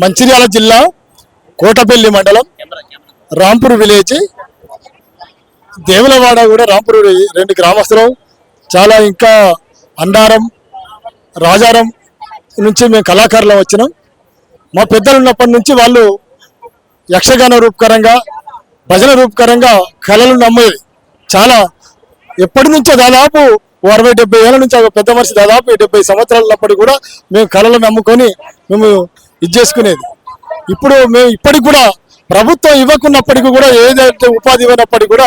మంచిర్యాల జిల్లా కోటపల్లి మండలం రాంపూర్ విలేజ్ దేవులవాడ కూడా రాంపూర్ రెండు గ్రామస్తులం. చాలా ఇంకా అండారం రాజారం నుంచి మేము కళాకారులు వచ్చినాం. మా పెద్దలు ఉన్నప్పటి నుంచి వాళ్ళు యక్షగాన రూపకరంగా భజన రూపకరంగా కళలు నమ్మేది. చాలా ఎప్పటి నుంచో దాదాపు 60-70 ఏళ్ళ నుంచి పెద్ద మనిషి దాదాపు 70 సంవత్సరాలు ఉన్నప్పటికీ కూడా మేము కళలు నమ్ముకొని మేము ఇది చేసుకునేది. ఇప్పుడు మేము ఇప్పటికి కూడా ప్రభుత్వం ఇవ్వకున్నప్పటికీ కూడా ఏదైతే ఉపాధి ఇవ్వనప్పటికీ కూడా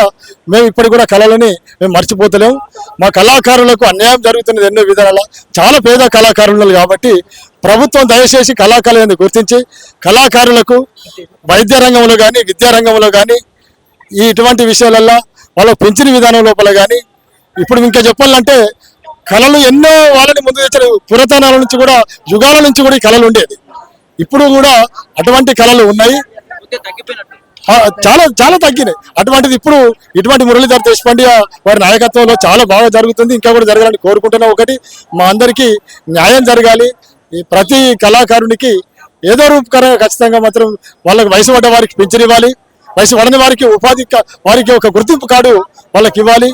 మేము ఇప్పటికి కూడా కళలని మేము మర్చిపోతలేము. మా కళాకారులకు అన్యాయం జరుగుతున్నది ఎన్నో విధాల. చాలా పేద కళాకారులు కాబట్టి ప్రభుత్వం దయచేసి కళాకారులను గుర్తించి కళాకారులకు వైద్య రంగంలో కానీ విద్యారంగంలో కానీ ఇటువంటి విషయాలల్లో వాళ్ళకు పెంచిన విధానం లోపల కానీ ఇప్పుడు ఇంకా చెప్పాలంటే కళలు ఎన్నో వాళ్ళని ముందు తెచ్చిన పురాతనాల నుంచి కూడా యుగాల నుంచి కూడా ఈ కళలు ఉండేది. ఇప్పుడు కూడా అటువంటి కళలు ఉన్నాయి, చాలా చాలా తగ్గినాయి. అటువంటిది ఇప్పుడు ఇటువంటి మురళీధర్ దేశపాండే వారి నాయకత్వంలో చాలా బాగా జరుగుతుంది. ఇంకా కూడా జరగాలని కోరుకుంటున్నాం. ఒకటి మా అందరికీ న్యాయం జరగాలి. ఈ ప్రతి కళాకారునికి ఏదో రూపకరంగా ఖచ్చితంగా మాత్రం వాళ్ళకి వయసు పడ్డ వారికి పింఛన్ ఇవ్వాలి, వయసు పడని వారికి ఉపాధి వారికి ఒక గుర్తింపు కార్డు వాళ్ళకి ఇవ్వాలి.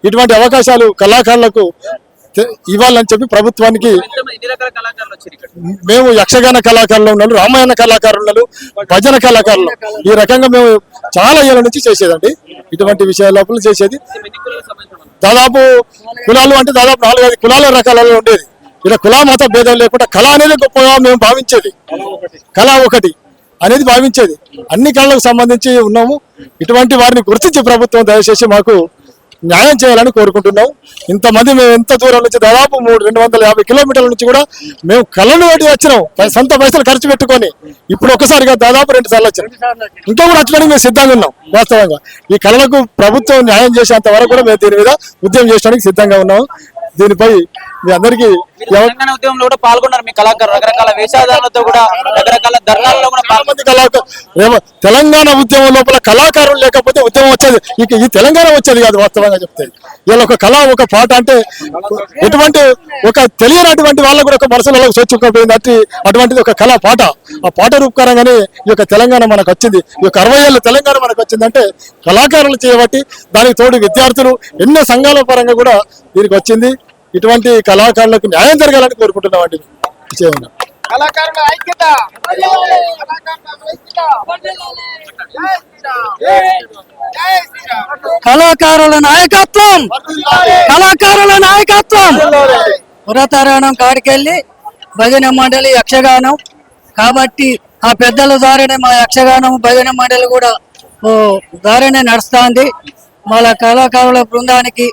ఇటువంటి అవకాశాలు కళాకారులకు ఇవ్వాలని చెప్పి ప్రభుత్వానికి మేము యక్షగాన కళాకారులు ఉన్నారు, రామాయణ కళాకారులు ఉన్నారు, భజన కళాకారులు ఈ రకంగా మేము చాలా ఏళ్ళ నుంచి చేసేదండి. ఇటువంటి విషయాల లోపల చేసేది. దాదాపు కులాలు అంటే దాదాపు 4-5 కులాల రకాలలో ఉండేది. ఇలా కుల మత భేదం లేకుండా కళ అనేది గొప్పగా మేము భావించేది. కళ ఒకటి అనేది భావించేది. అన్ని కళలకు సంబంధించి ఉన్నాము. ఇటువంటి వారిని గుర్తించి ప్రభుత్వం దయచేసి మాకు న్యాయం చేయాలని కోరుకుంటున్నాం. ఇంతమంది మేము ఎంత దూరం నుంచి దాదాపు 250 కిలోమీటర్ల నుంచి కూడా మేము కళను పెట్టి వచ్చినాం, సొంత పైసలు ఖర్చు పెట్టుకొని. ఇప్పుడు ఒకసారిగా దాదాపు 2 సార్లు వచ్చినాం. ఇంకా కూడా వచ్చడానికి మేము సిద్ధంగా ఉన్నాం. వాస్తవంగా ఈ కళలకు ప్రభుత్వం న్యాయం చేసేంత వరకు కూడా మేము దీని మీద ఉద్యమం చేయడానికి సిద్ధంగా ఉన్నాం. దీనిపై మీ అందరికీ తెలంగాణ ఉద్యమంలో కూడా పాల్గొన్నారు మీ కళాకారులు, రకరకాల వేషాధారాలతో కూడా రకరకాల ధర్నాల్లో కూడా తెలంగాణ ఉద్యమం లోపల కళాకారులు లేకపోతే ఉద్యమం వచ్చేది ఈ తెలంగాణ వచ్చేది కాదు. వాస్తవంగా చెప్తే ఇలా ఒక కళ ఒక పాట అంటే ఎటువంటి ఒక తెలియనటువంటి వాళ్ళకు కూడా ఒక మనసులో సోచుకుపోయింది. అటువంటిది ఒక కళ పాట, ఆ పాట రూపకరంగానే ఈ యొక్క తెలంగాణ మనకు వచ్చింది. ఈ యొక్క 60 ఏళ్ళ తెలంగాణ మనకు వచ్చిందంటే కళాకారులు చేయబట్టి, దానికి తోడు విద్యార్థులు ఎన్నో సంఘాల పరంగా కూడా దీనికి వచ్చింది. ఇటువంటి కళాకారులకు న్యాయం జరగాలని కోరుకుంటున్నాం అండి. కళాకారుల నాయకత్వం, కళాకారుల నాయకత్వం. పురాతనం కాడికెళ్ళి భజన మండలి యక్షగానం కాబట్టి ఆ పెద్దల ద్వారానే మా యక్షగానం భజన మండలి కూడా ద్వారానే నడుస్తుంది. మన కళాకారుల బృందానికి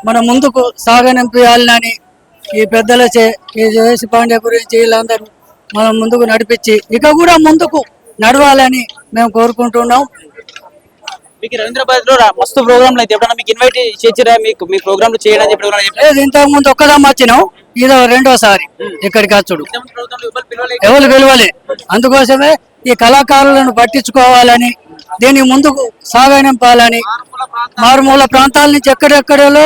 మన ముందుకు సాగనింపాలని ఈ పెద్దలచే ఈ దేశపాండే గురించి వీళ్ళందరూ మనం ముందుకు నడిపించి ఇక కూడా ముందుకు నడవాలని మేము కోరుకుంటున్నాం. మీకు రవీంద్రబాద్ లో మస్తు ప్రోగ్రాంలు అయితే ఎప్పుడన్నా మీకు ఇన్వైట్ చేసిరా? మీకు మీ ప్రోగ్రాంలు చేయడం లేదు, ఇంతకు ముందు ఒక్కదాం వచ్చినాం, ఇదో 2వ సారి ఇక్కడికి వచ్చుడు. ఎవరు పిలవలే. అందుకోసమే ఈ కళాకారులను పట్టించుకోవాలని, దీన్ని ముందుకు సాగనింపాలని మారుమూల ప్రాంతాల నుంచి ఎక్కడెక్కడలో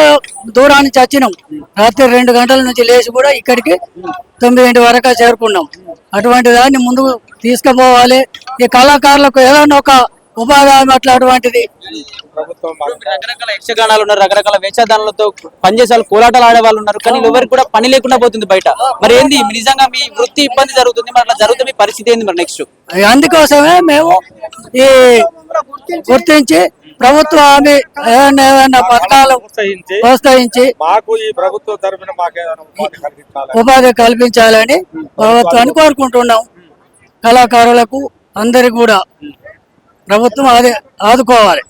దూరానికి వచ్చినాం. రాత్రి 2 గంటల నుంచి లేచి కూడా ఇక్కడికి 9 వరకు చేరుకున్నాం. అటువంటి దాన్ని ముందుకు తీసుకుపోవాలి. ఈ కళాకారులకు ఏదైనా ఒక ఉపాధి అట్లాంటిది. రకరకాల యక్షగానాలు ఉన్నారు, రకరకాల వేషధారణలతో పనిచేసే కోలాటాలు ఆడే వాళ్ళు ఉన్నారు, కానీ ఎవరికి కూడా పని లేకుండా పోతుంది బయట. మరి ఏంది నిజంగా మీ వృత్తి ఇబ్బంది జరుగుతుంది, మరి అట్లా జరుగుతుంది, మీ పరిస్థితి ఏంది మరి నెక్స్ట్? అందుకోసమే మేము ఈ గుర్తించి ప్రభుత్వ హామీ ఏదైనా పథకాలు ప్రోత్సహించి మాకు ఈ ప్రభుత్వ తరఫున ఉపాధి కల్పించాలని ప్రభుత్వాన్ని కోరుకుంటున్నాం. కళాకారులకు అందరికి కూడా ప్రభుత్వం ఆదుకోవాలి.